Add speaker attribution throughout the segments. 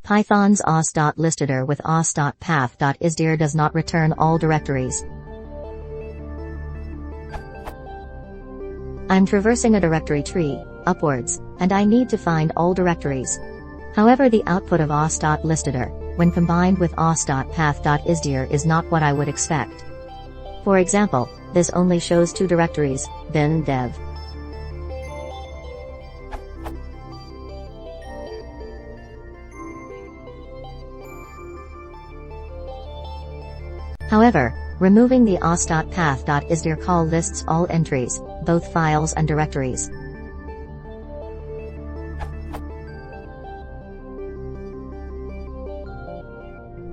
Speaker 1: Python's Os.Listdir with Os.Path.Isdir does not return all directories. I'm traversing a directory tree, upwards, and I need to find all directories. However, the output of Os.Listdir, when combined with Os.Path.Isdir, is not what I would expect. For example, this only shows 2 directories, bin dev. However, removing the Os.Path.Isdir call lists all entries, both files and directories.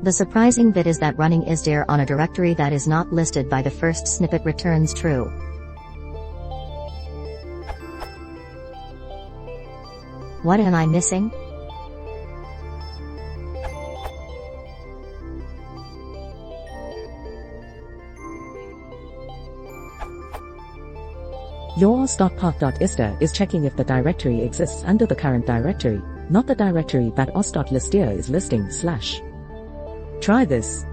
Speaker 1: The surprising bit is that running isdir on a directory that is not listed by the first snippet returns true. What am I missing?
Speaker 2: Your Os.Path.Isdir is checking if the directory exists under the current directory, not the directory that Os.Listdir is listing /. Try this.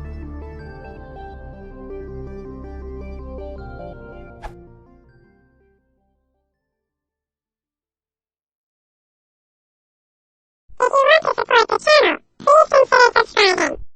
Speaker 3: If you want to support the channel, please consider subscribing.